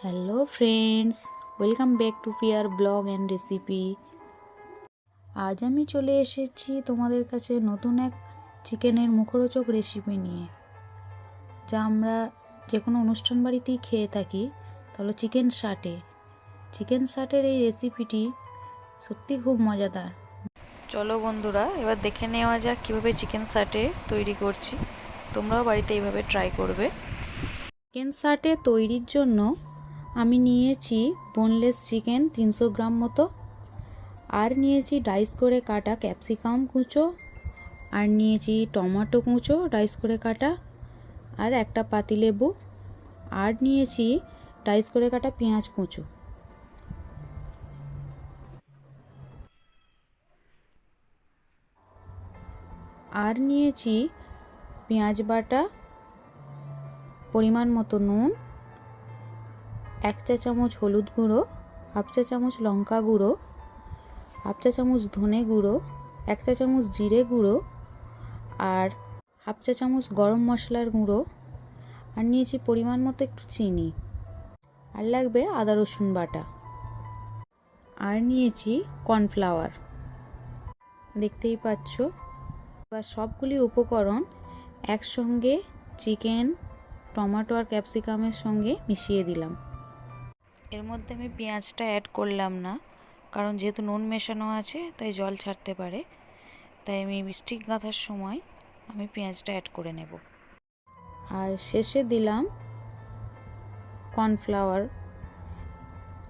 Hello friends, welcome back to পিয়ার blog and recipe. আজ আমি চলে এসেছি তোমাদের কাছে নতুন এক চিকেনের মুখরোচক রেসিপি নিয়ে, যা আমরা যে কোনো অনুষ্ঠান বাড়িতেই খেয়ে থাকি। তাহলে চিকেন শাটের এই রেসিপিটি সত্যি খুব মজাদার। চলো বন্ধুরা, এবার দেখে নেওয়া যাক কীভাবে চিকেন শাটে তৈরি করছি। তোমরাও বাড়িতে এইভাবে ট্রাই করবে। চিকেন শাটে তৈরির জন্য আমি নিয়েছি বোনলেস চিকেন 300 গ্রাম মতো, আর নিয়েছি ডাইস করে কাটা ক্যাপসিকাম কুচো, আর নিয়েছি টমেটো কুচো ডাইস করে কাটা, আর একটা পাতিলেবু, আর নিয়েছি ডাইস করে কাটা পেঁয়াজ কুচো। আর নিয়েছি পেঁয়াজ বাটা, পরিমাণ মতো নুন, 1 চা চামচ হলুদ গুঁড়ো, 1/2 চা চামচ লঙ্কা গুঁড়ো, 1/2 চা চামচ ধনে গুঁড়ো, 1 চা চামচ জিরে গুঁড়ো, আর 1/2 চা চামচ গরম মশলার গুঁড়ো, আর নিয়েছি পরিমাণ মতো একটু চিনি, আর লাগবে আদা রসুন বাটা, আর নিয়েছি কর্নফ্লাওয়ার। দেখতেই পাচ্ছ। এবার সবগুলি উপকরণ একসঙ্গে চিকেন, টমেটো আর ক্যাপসিকামের সঙ্গে মিশিয়ে দিলাম। এর মধ্যে আমি পেঁয়াজটা অ্যাড করলাম না, কারণ যেহেতু নুন মেশানো আছে তাই জল ছাড়তে পারে, তাই আমি স্টিক গাঁথার সময় আমি পেঁয়াজটা অ্যাড করে নেব। আর শেষে দিলাম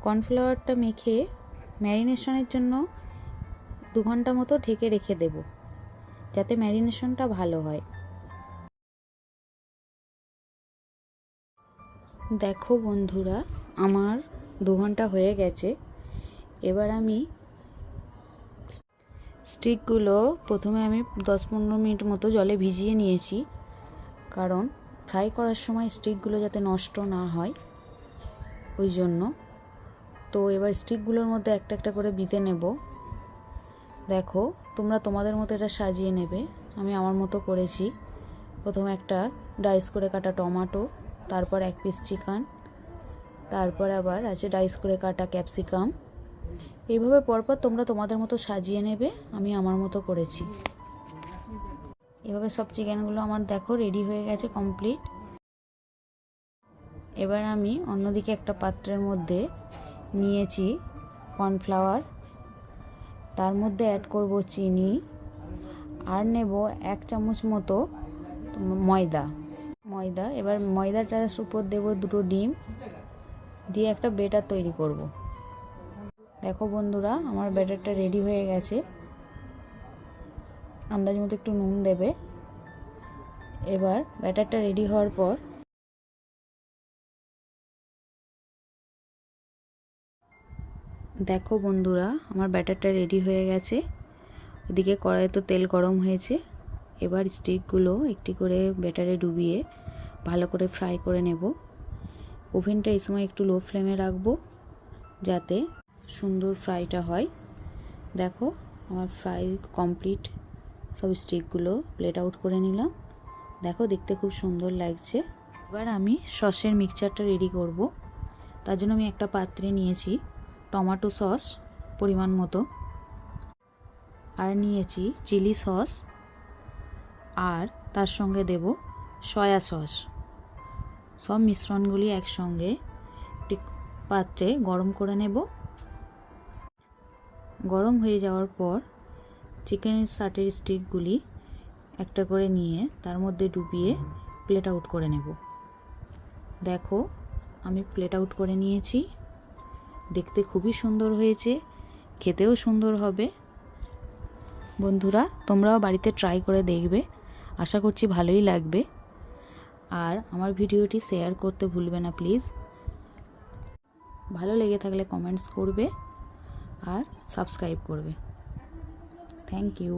কর্নফ্লাওয়ারটা মেখে ম্যারিনেশনের জন্য 2 ঘন্টা মতো ঢেকে রেখে দেব, যাতে ম্যারিনেশনটা ভালো হয়। দেখো বন্ধুরা, আমার 2 ঘন্টা হয়ে গেছে। এবার আমি স্টিকগুলো প্রথমে আমি 10-15 মিনিট মতো জলে ভিজিয়ে নিয়েছি, কারণ ফ্রাই করার সময় স্টিকগুলো যাতে নষ্ট না হয় ওই জন্য। তো এবার স্টিকগুলোর মধ্যে একটা একটা করে বিতে নেব। দেখো, তোমরা তোমাদের মতো এটা সাজিয়ে নেবে। আমি আমার মতো করেছি। প্রথমে একটা ডাইস করে কাটা টমেটো, তারপর 1 পিস চিকেন, তারপর আবার আছে ডাইস করে কাটা ক্যাপসিকাম। এইভাবে পরপর তোমরা তোমাদের মতো সাজিয়ে নেবে। আমি আমার মতো করেছি। এভাবে সব চিকেনগুলো আমার দেখো রেডি হয়ে গেছে, কমপ্লিট। এবার আমি অন্যদিকে একটা পাত্রের মধ্যে নিয়েছি কর্নফ্লাওয়ার, তার মধ্যে অ্যাড করব চিনি, আর নেব 1 চামচ মতো ময়দা। এবার ময়দাটার উপর দেব 2টো ডিম, দিয়ে একটা ব্যাটার তৈরি করব। দেখো বন্ধুরা, আমার ব্যাটারটা রেডি হয়ে গেছে। আন্দাজ মতো একটু নুন দেবে। এবার ব্যাটারটা রেডি হওয়ার পর দেখো বন্ধুরা, আমার ব্যাটারটা রেডি হয়ে গেছে। ওদিকে কড়াইতে তেল গরম হয়েছে। এবার স্টিকগুলো একটি করে ব্যাটারে ডুবিয়ে ভালো করে ফ্রাই করে নেব। ওভেনটা এই সময় একটু লো ফ্লেমে রাখবো, যাতে সুন্দর ফ্রাইটা হয়। দেখো, আমার ফ্রাই কমপ্লিট। সব স্টিকগুলো প্লেট আউট করে নিলাম। দেখো, দেখতে খুব সুন্দর লাগছে। এবার আমি সসের মিক্সচারটা রেডি করব। তার জন্য আমি একটা পাত্রে নিয়েছি টমেটো সস পরিমাণ মতো, আর নিয়েছি চিলি সস, আর তার সঙ্গে দেব সয়া সস। সব মিশ্রণগুলি একসঙ্গে একটি পাত্রে গরম করে নেব। গরম হয়ে যাওয়ার পর চিকেনের শাটের স্টিকগুলি একটা করে নিয়ে তার মধ্যে ডুবিয়ে প্লেট আউট করে নেব। দেখো, আমি প্লেট আউট করে নিয়েছি। দেখতে খুবই সুন্দর হয়েছে, খেতেও সুন্দর হবে। বন্ধুরা, তোমরাও বাড়িতে ট্রাই করে দেখবে। আশা করছি ভালোই লাগবে। আর আমার ভিডিওটি শেয়ার করতে ভুলবে না প্লিজ। ভালো লেগে থাকলে কমেন্টস করবে আর সাবস্ক্রাইব করবে। Thank you.